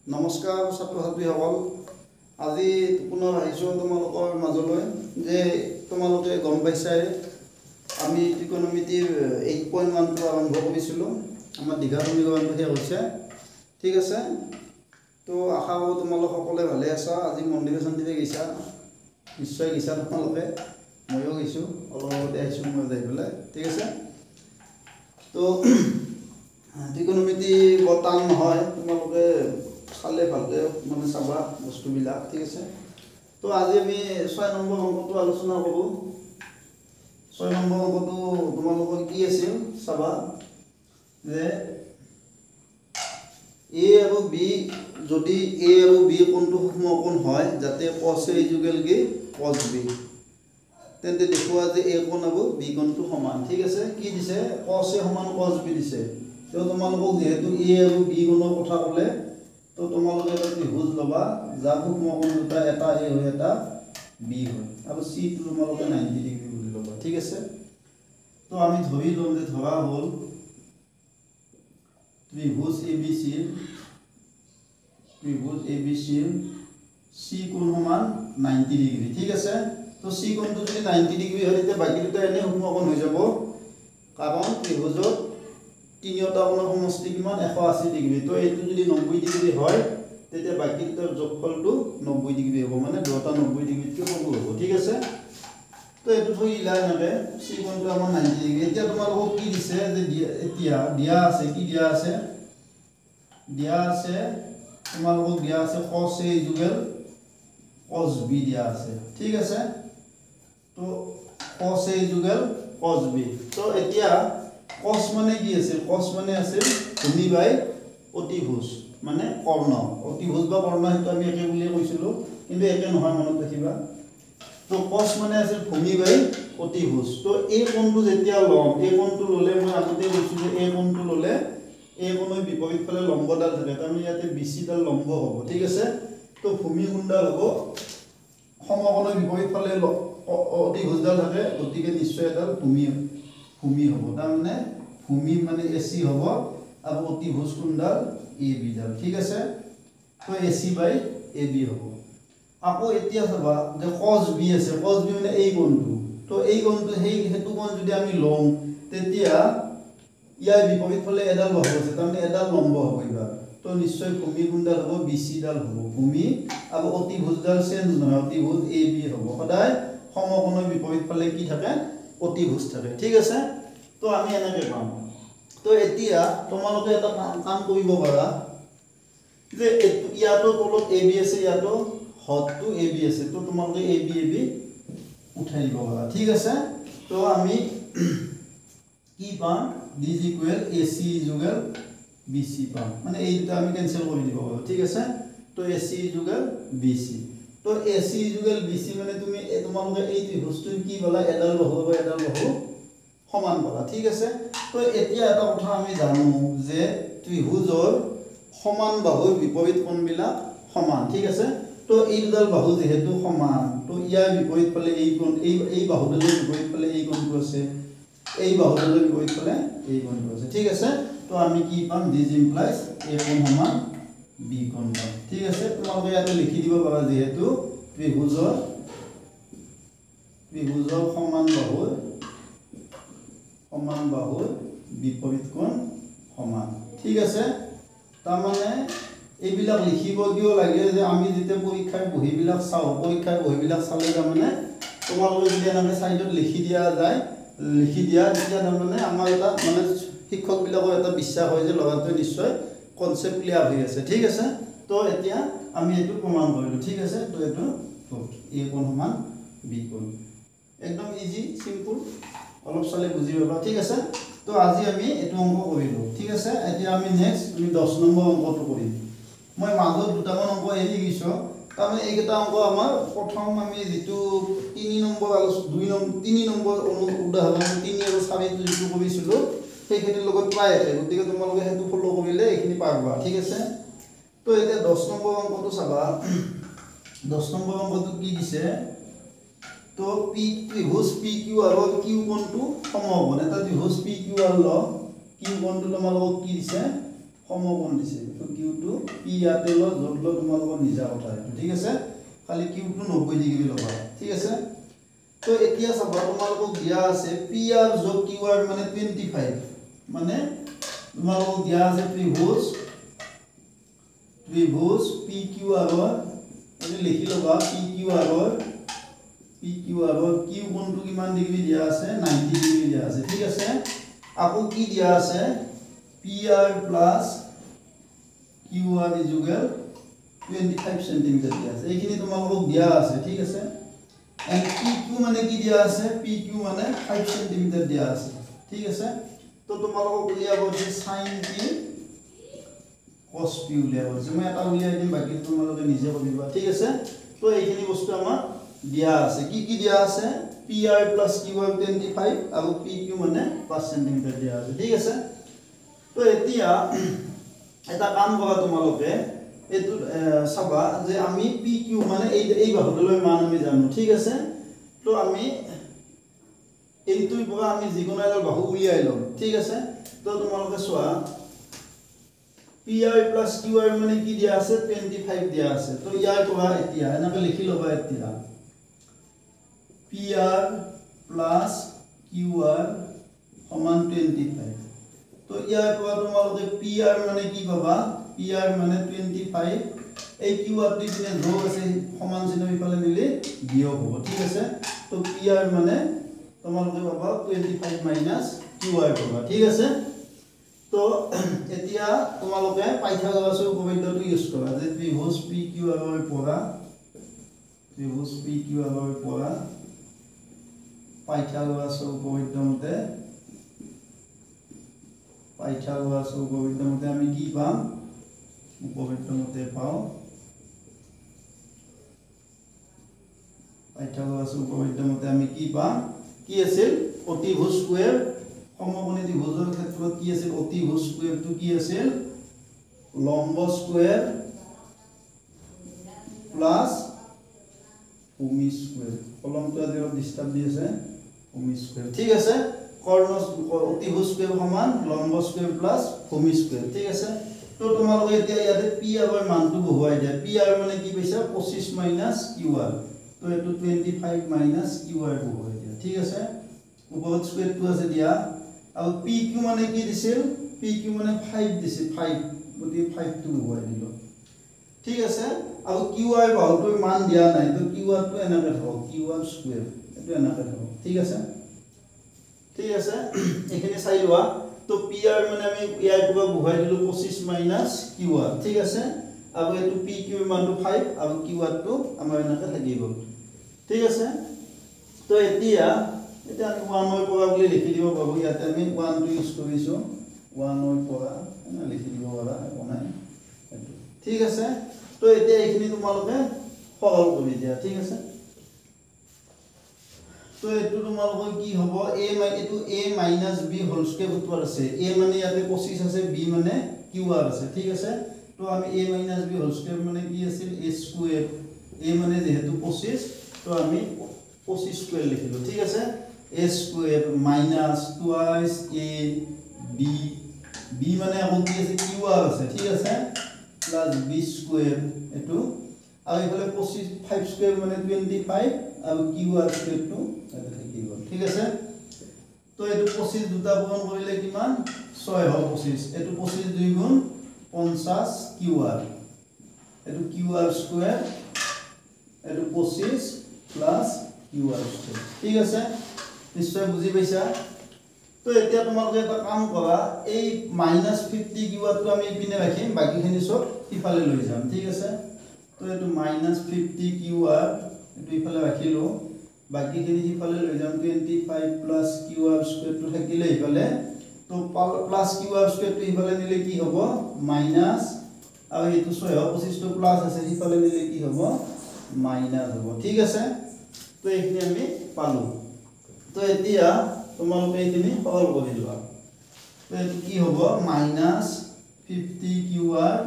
নমস্কাৰ ছাত্ৰ ছাত্ৰীসকল আজি পুনৰ আহিছোঁ তোমালোকৰ মাজলৈ যে তোমালোকে গম পাইছাই আমি ত্ৰিকোণমিতিৰ 8.1 আৰম্ভ কৰিছিলোঁ আমাৰ দীঘা সমীকৰণটো শেষ হৈছে ঠিক আছে তো আশা কৰোঁ তোমালোক সকলোৱে ভালে আছা আজি মন্দিৰে চন্দিৰে গৈছা নিশ্চয় গৈছা তোমালোকে ময়ো গৈছোঁ অলপ আগতে আহিছোঁ মই যাই পেলাই ঠিক আছে তো ত্ৰিকোণমিতি বৰ টান নহয় তোমালোকে চালে ভালকৈ মানে চাবা বস্তুবিলাক ঠিক আছে তো আজি আমি 6 নম্বৰ অংকটো আলোচনা কৰোঁ 6 নম্বৰ অংকটো তোমালোকৰ কি আছিল চাবা যে a আৰু b যদি a আৰু b কোণটো সমকোণ হয় যাতে cos a ইকুৱেল কি cos b তেন্তে দেখুৱা যে a কোণ আৰু b কোণটো সমান ঠিক আছে কি দিছে cos a সমান cos b দিছে তো তোমালোকক যেহেতু a আৰু b কোণৰ কথা ক'লে তো তোমালোকে এটা ত্ৰিভুজ লবা যাৰ সমকোণ দুটা এটা a হয় এটা b হয় আৰু c টো তোমালোকে 90 ডিগ্ৰী বুলি লবা ঠিক আছে তো আমি ধৰি লম যে ধৰা হ'ল ত্ৰিভুজ ABC C কোণ সমান 90 ডিগ্ৰী ঠিক আছে তো C কোণটো যদি 90 ডিগ্ৰী হয় তেতিয়া বাকি দুটা এনে সমকোণ হৈ যাব কাৰণ ত্ৰিভুজত তিনিটা কোণৰ সমষ্টি কিমান 180 ডিগ্ৰী তো এইটো যদি 90 ডিগ্ৰী হয় তেতিয়া বাকি দুটাৰ যোগফলটো 90 ডিগ্ৰী হ'ব মানে দুটা 90 ডিগ্ৰীতকৈ সৰু হ'ব ঠিক আছে তো এটো থৈ ইলা নাকে C কোণটো আমাৰ 90 ডিগ্ৰী এতিয়া তোমালোকক কি দিছে যে এতিয়া দিয়া আছে কি দিয়া আছে তোমালোকক দিয়া আছে cos A equal cos B দিয়া আছে ঠিক আছে তো cos A equal cos B তো এতিয়া cos মানে কি আছে cos মানে আছে ভূমি বাই অতিভুজ মানে কৰ্ণ অতিভুজ বা কৰ্ণ হেতু আমি একে বুলি কৈছিলো কিন্তু একে নহয় মনত ৰাখিবা তো cos মানে আছে ভূমি বাই অতিভুজ তো এই কোণটো যেতিয়া লম এই কোণটো ললে মই আগতে কৈছিলো এই কোণটো ললে এই কোণৰ বিপৰীত ফালে লম্বডাল থাকে তাৰমানে ইয়াতে BC ডাল লম্ব হ'ব ঠিক আছে তো ভূমি কোণডাল হ'ব সমকোণৰ বিপৰীত ফালে অতিভুজডাল থাকে গতিকে নিশ্চয় এডাল ভূমি হ'ব তাৰমানে ভূমি মানে AC হ'ব আৰু অতিভুজ কোণডাল AB ডাল ঠিক আছে তো AC বাই AB হ'ব আকৌ এতিয়া চাবা যে cos B আছে cos B মানে এই কোণটো তো এই কোণটো হেতু কোণ যদি আমি লম তেতিয়া ইয়াৰ বিপৰীত ফালে এডাল বাহু আছে তাৰমানে এডাল লম্ব হ'ব এবাৰ তো নিশ্চয় ভূমি কোণডাল হ'ব BC ডাল হ'ব ভূমি আৰু অতিভুজডাল চেঞ্জ নহয় অতিভুজ AB হ'ব সদায় সমকোণৰ বিপৰীত ফালে কি থাকে অতিভুজ থাকে ঠিক আছে তো আমি এনেকৈ পাম তো এতিয়া তোমালোকে এটা কাম কৰিব পাৰা যে ইয়াতো তলত AB আছে ইয়াতো হদটো AB আছে তো তোমালোকে AB উঠাই দিব পাৰা ঠিক আছে তো আমি কি পাম d equal AC equal BC পাম মানে এই দুটা আমি ক্যান্সেল কৰি দিব পাৰো ঠিক আছে তো AC ইকুৱেল BC তো AC ইকুৱেল BC মানে তুমি তোমালোকে এই ত্ৰিভুজটো কি বলা এডাল বাহু বা এডাল বাহু সমান বলা ঠিক আছে তো এতিয়া এটা কথা আমি জানো যে ত্ৰিভুজৰ সমান বাহুৰ বিপৰীত কোণবিলাক সমান ঠিক আছে তো এই দুডাল বাহু যেহেতু সমান তো ইয়াৰ বিপৰীত ফালে এই কোণ এই বাহুডালৰ বিপৰীত ফালে এই কোণটো আছে এই বাহুডালৰ বিপৰীত ফালে এই কোণটো আছে ঠিক আছে তো আমি কি পাম দিস ইমপ্লাইজ a কোণ সমান b কোণ পাম ঠিক আছে তোমালোকে ইয়াতে লিখি দিব পাৰা যেহেতু ত্ৰিভুজৰ সমান বাহুৰ বিপৰীত কোণ সমান ঠিক আছে তাৰ মানে এইবিলাক লিখিব কিয় লাগে যে আমি যেতিয়া পৰীক্ষাৰ বহিবিলাক চাও পৰীক্ষাৰ বহিবিলাক চালে তাৰমানে তোমালোকে যদি এনেকৈ সাইডত লিখি দিয়া তেতিয়া তাৰমানে আমাৰ এটা মানে শিক্ষকবিলাকৰ এটা বিশ্বাস হয় যে ল'ৰাটোৱে নিশ্চয় কনসেপ্ট ক্লিয়াৰ হৈ আছে ঠিক আছে তো এতিয়া আমি এইটো প্ৰমাণ কৰিলো ঠিক আছে তো এইটো a কোণ সমান b কোণ একদম ইজি সিম্পল অলপ চালে বুজি পাবা ঠিক আছে তো আজি আমি এইটো অংক কৰিলো ঠিক আছে এতিয়া আমি নেক্সট আমি 10 নম্বৰ অংকটো কৰিম মই মাজত দুটামান অংক এৰি গৈছো তাৰমানে এইকেইটা অংক আমাৰ প্ৰথম আমি যেটো 3 নম্বৰ আলোচনা 3 নম্বৰ উদাহৰণ 3 আৰু 4 টো যেটো কৰিছিলো সেইখিনিৰ লগত প্ৰায় একে গতিকে তোমালোকে হেতু ফলো কৰিলে এইখিনি পাৰবা ঠিক আছে তো এতিয়া 10 নম্বৰ অংকটো চাবা 10 নম্বৰ অংকটো কি দিছে তো ত্ৰিভুজ PQ আৰু Q কোণটো সমকোণ এটা ত্ৰিভুজ PQ আৰু Q কোণটো তোমালোকক কি দিছে সমকোণ দিছে তো Q টো পি ইয়াতে ল য'ত ল তোমালোকৰ নিজা কথা এইটো ঠিক আছে খালি কিউটো 90 ডিগ্ৰী ল'বা ঠিক আছে তো এতিয়া চাবা তোমালোকক দিয়া আছে পি আৰ যোগ কিউ আৰ মানে 25 মানে তোমালোকক দিয়া আছে ত্ৰিভুজ পি কিউ আৰ এনে লিখি ল'বা পি কিউ আৰ কিউ কোণটো কিমান ডিগ্ৰী দিয়া আছে 90 ডিগ্ৰী দিয়া আছে ঠিক আছে আকৌ কি দিয়া আছে P R plus Q R equal 25 centimetre দিয়া আছে এইখিনি তোমালোকক দিয়া আছে ঠিক আছে এন্ড পি কিউ মানে কি দিয়া আছে পি কিউ মানে 5 সেন্টিমিটাৰ দিয়া আছে ঠিক আছে তো তোমালোকক উলিয়াব যে sin পি cos পি উলিয়াব যে মই এটা উলিয়াই দিম বাকি তোমালোকে নিজে কৰিবা ঠিক আছে তো এইখিনি বস্তু আমাৰ দিয়া আছে কি দিয়া আছে P R plus Q R 25 আৰু পি কিউ মানে 5 সেন্টিমিটাৰ দিয়া আছে ঠিক আছে তো এতিয়া এটা কাম কৰা তোমালোকে এটো সাবা যে আমি পি কিউ মানে এই বাহুলৈ মান আমি জানো ঠিক আছে তো আমি এইটোৰ পৰা আমি যিকোনো এটা বাহু উলিয়াই লম ঠিক আছে তো তোমালোকে চোৱা P R plus Q R মানে কি দিয়া আছে 25 দিয়া আছে তো ইয়াৰ পৰা এতিয়া এনেকৈ লিখি লবা এতিয়া P R plus Q R সমান 25 তো ইয়াৰ পৰা তোমালোকে পি আৰ মানে কি পাবা পি আৰ মানে 25 এই কিউ আৰ টি পিনে যোগ আছে সমান চিহ্ন ইফালে মিলি বিয়োগ হ'ব ঠিক আছে তো পি আৰ মানে তোমালোকে পাবা 25 মাইনাস কিউ আৰ পাবা ঠিক আছে তো এতিয়া তোমালোকে পাইথাগোৰাছৰ উপপাদ্যটো ইউজ কৰা যে ত্ৰিভুজ পি কিউ আৰৰ পৰা পাইথাগোৰাছৰ উপপাদ্য মতে আমি কি পাম উপপাদ্য মতে পাও পাইথাগোৰাছৰ উপপাদ্য মতে আমি কি পাম কি আছিল অতিভুজ স্কয়াৰ সমকোণী ত্ৰিভুজৰ ক্ষেত্ৰত কি আছিল অতিভুজ স্কয়াৰটো কি আছিল লম্ব স্কয়াৰ প্লাস ভূমি স্কয়াৰ কলমটো আজি ডিস্টাৰ্ব দি আছে ভূমি স্কয়াৰ ঠিক আছে কৰ্ণ অতিভুজ স্কয়াৰ সমান লম্ব স্কয়াৰ প্লাস ভূমি স্কয়াৰ ঠিক আছে তো তোমালোকে এতিয়া ইয়াতে পি আৰ মানটো বহুৱাই দিয়া পি আৰ মানে কি পাইছা 25 মাইনাস কিউ আৰ তো এটো 25 মাইনাস কিউ আৰ বহুৱাই দিয়া ঠিক আছে উপৰত স্কয়াৰটো আছে দিয়া আৰু পি কিউ মানে কি দিছিল পি কিউ মানে 5 দিছিল 5 গতি 5 টো বহুৱাই দিল ঠিক আছে আৰু কিউ আৰ বাহুটোৰ মান দিয়া নাই তো কিউ আৰ টো এনেকৈ হ'ব কিউ আৰ স্কয়াৰ এটো এনেকৈ হ'ব ঠিক আছে এখানে চাই লোৱা তো পি আৰ মানে আমি ইয়াৰ পৰা বহুৱাই দিলো 25 মাইনাস কিউ আৰ ঠিক আছে আৰু এটো পি কিউ মানটো 5 আৰু কিউ আৰ টো আমাৰ এনেকৈ থাকি গ'ল ঠিক আছে তো এতিয়া আমি 1 ৰ পৰা বুলি লিখি দিব পাবো ইয়াতে আমি 1 টো ইউজ কৰিছো 1 ৰ পৰা লিখি দিব পাৰা বনাই ঠিক আছে তো এতিয়া এইখিনি তোমালোকে সৰল কৰি দিয়া ঠিক আছে তো এটো তোমালোকৰ কি হ'ব a এটো a - b হোল স্কয়াৰ উত্তৰ আছে a মানে ইয়াতে 25 আছে b মানে কিউ আৰ আছে ঠিক আছে তো আমি a - b হোল স্কয়াৰ মানে কি আছিল a স্কয়াৰ a মানে যেহেতু 25 তো আমি 25 স্কয়াৰ লিখিলো ঠিক আছে a square minus twice a b b মানে আকৌ কি আছে কিউ আৰ আছে ঠিক আছে প্লাস b স্কয়াৰ এটো আৰু ইফালে 25 5 স্কয়াৰ মানে 25 আৰু কিউ আৰ স্কয়াৰটো এটা থাকি গ'ল ঠিক আছে তো এটো 25 দুটা পূৰণ কৰিলে কিমান 6 হ'ব 25 এটো 25 2 গুণ 50 কিউ আৰ এটো কিউ আৰ স্কয়াৰ এটো 25 প্লাস কিউ আৰ স্কয়াৰ ঠিক আছে নিশ্চয় বুজি পাইছা তো এতিয়া তোমালোকে এটা কাম কৰা এই -50 কিউ আৰ টো আমি ইপিনে ৰাখিম বাকিখিনি সব ইফালে লৈ যাম ঠিক আছে তো এটো -50 কিউ আৰ এটো ইফালে ৰাখিলো বাকিখিনি ইফালে লৈ যাম 25 প্লাস কিউ আৰ স্কয়াৰ টো থাকিলে ইফালে তো প্লাস কিউ আৰ স্কয়াৰ টো ইফালে নিলে কি হ'ব মাইনাস আৰু এটো 6 25 টো প্লাস আছে ইফালে নিলে কি হ'ব মাইনাস হ'ব ঠিক আছে তো এইখিনি আমি পালো তো এতিয়া তোমালোকে এইখিনি সৰল কৰি লোৱা তো এটো কি হ'ব -50 Q R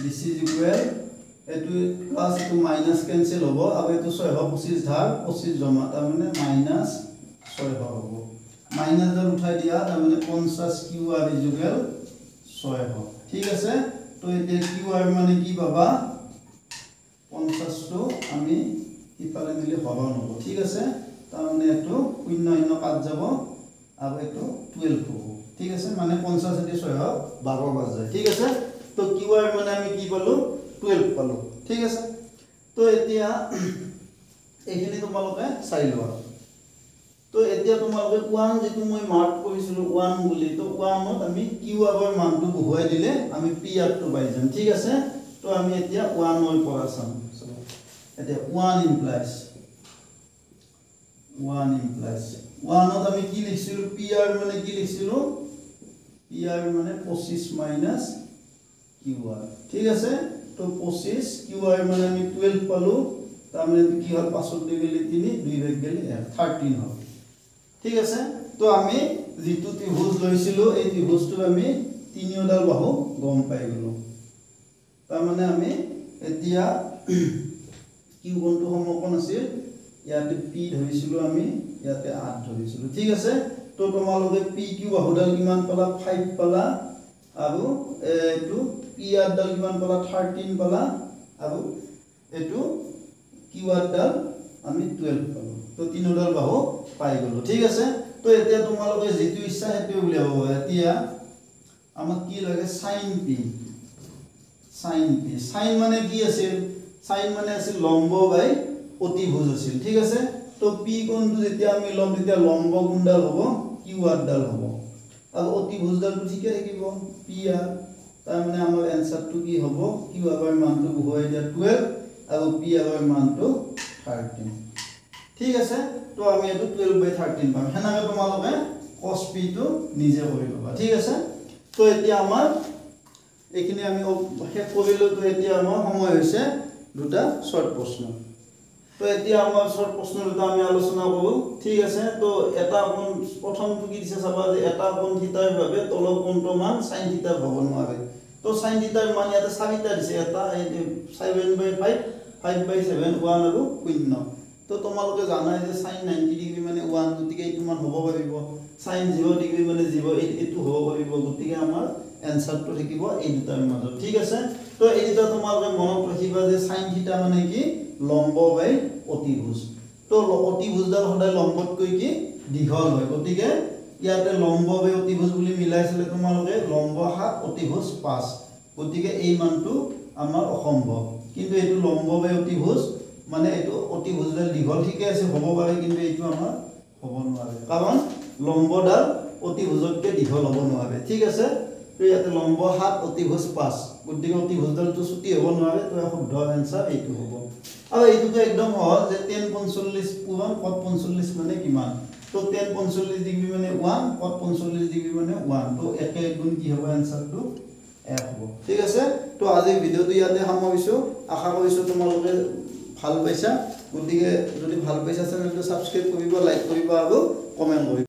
this is equal এটো প্লাস এটো মাইনাস ক্যান্সেল হ'ব আৰু এটো 6 25 ধাৰ 25 জমা তাৰ মানে -6 হ'ব মাইনাস ধাৰ উঠাই দিয়া তাৰ মানে 50 কিউ আৰ ইকুয়াল 6 হ'ব ঠিক আছে তো এতিয়া qr মানে কি পাবা 50 টো আমি ইফালে মিলি হৰণ হ'ব ঠিক আছে তাৰ মানে এটো শূন্য শূন্য কাট যাব আৰু এটো 12 হ'ব ঠিক আছে মানে 50 এটি 6 12 বাজ যায় ঠিক আছে তো qr মানে আমি কি পালো 12 পালো ঠিক আছে তো এতিয়া এইখিনি তোমালোকে চাই লোৱা তো এতিয়া তোমালোকে 1 যেটো মই মাৰ্ক কৰিছিলো 1 বুলি তো 1 ত আমি qr ৰ মানটো বহুৱাই দিলে আমি pr টো পাই যাম ঠিক আছে তো আমি এতিয়া 1 ৰ পৰা চাম এতিয়া 1 implies 1 ত আমি কি লিখিছিলো pr মানে কি লিখিছিলো pr মানে 25 মাইনাস qr ঠিক আছে তো 25 qr মানে আমি 12 পালো তাৰ মানে কি হল 5 দুই গলি 3 দুই ভাগ গলি 13 হল ঠিক আছে তো আমি যেটো ত্রিভুজ লৈছিলো এই ত্রিভুজটো আমি তিনিওডাল বাহু গম পাই গলো তাৰ মানে আমি এতিয়া কিউ কোণটো সমকোণ আছিল ইয়াতে p ধৰিছিলো আমি ইয়াতে 8 ধৰিছিলো ঠিক আছে তো তোমালোকে pq বাহুডাল কিমান পালা 5 পালা আৰু এটো pr ডাল কিমান পালা 13 পালা আৰু এটো qr ডাল আমি 12 পালো তো তিনিডাল বাহু পাই গলো ঠিক আছে তো এতিয়া তোমালোকে যেটো ইচ্ছা হেতু উলিয়াব এতিয়া আমাক কি লাগে sin p sin মানে কি আছিল sin মানে আছিল লম্ব বাই অতিভুজ আছিল ঠিক আছে তো p কোণটো যেতিয়া আমি লম তেতিয়া লম্ব গুণডাল হ'ব qr ডাল হ'ব আৰু অতিভুজ ডালটো ঠিকে থাকিব pr তাৰ মানে আমাৰ এনসাৰটো কি হ'ব qr ৰ মানটো বহুৱাই দিয়া 12 আৰু pr ৰ মানটো 13 ঠিক আছে তো আমি এটো 12/13 পাম হেনাকে তোমালোকে cos p টো নিজে কৰি লবা ঠিক আছে তো এতিয়া আমাৰ এখিনি আমি শেষ কৰিলো তো এতিয়া আমাৰ সময় হৈছে দুটা শৰ্ট প্ৰশ্ন তো এতিয়া আমাৰ শৰ্ট প্ৰশ্ন দুটা আমি আলোচনা কৰো ঠিক আছে তো এটা কোণ প্ৰথমটো কি দিছে চাবা যে এটা কোণ থিতাৰ বাবে তলৰ কোণটো মান sin থিতা হ'ব নোৱাৰে তো sin থিতাৰ মান ইয়াতে চাৰিটা দিছে এটা 7/5 5/7 1 আৰু 0 তো তোমালোকে জানাই যে sin 90 ডিগ্ৰী মানে 1 গতিকে এইটো মান হ'ব পাৰিব sin 0 ডিগ্ৰী মানে 0 এইটো হ'ব পাৰিব গতিকে আমাৰ এনসাৰটো থাকিব এই দুটাৰ মাজত ঠিক আছে তো এই দুটা তোমালোকে মনত ৰাখিবা যে sin থিতা মানে কি লম্ব বাই অতিভুজ তো অতিভুজডাল সদায় লম্বতকৈ কি দীঘল হয় গতিকে ইয়াতে লম্ব বাই অতিভুজ বুলি মিলাইছিলে তোমালোকে লম্ব 7 অতিভুজ 5 গতিকে এই মানটো আমাৰ অসম্ভৱ কিন্তু এইটো লম্ব বাই অতিভুজ মানে এটো অতিভুজডাল দীঘল ঠিকে আছে হ'ব পাৰে কিন্তু এইটো আমাৰ হ'ব নোৱাৰে কাৰণ লম্বডাল অতিভুজতকৈ দীঘল হ'ব নোৱাৰে ঠিক আছে তো ইয়াতে লম্ব 7 অতিভুজ 5 গতিকে অতিভুজডালটো ছুটি হ'ব নোৱাৰে তো শুদ্ধ আনসাৰ এইটো হ'ব আৰু এইটোটো একদম সহজ যে tan 45 পূৰণ cot 45 মানে কিমান তো tan 45 ডিগ্ৰী মানে 1 cot 45 ডিগ্ৰী মানে 1 তো একে গুণ কি হ'ব আনসাৰটো 1 হ'ব ঠিক আছে তো আজি ভিডিওটো ইয়াতে সামৰিছো আশা কৰিছো তোমালোকে ভাল পাইছা গতিকে যদি ভাল পাইছা চেনেলটো সাবস্ক্ৰাইব কৰিবা লাইক কৰিবা আৰু কমেন্ট কৰিবা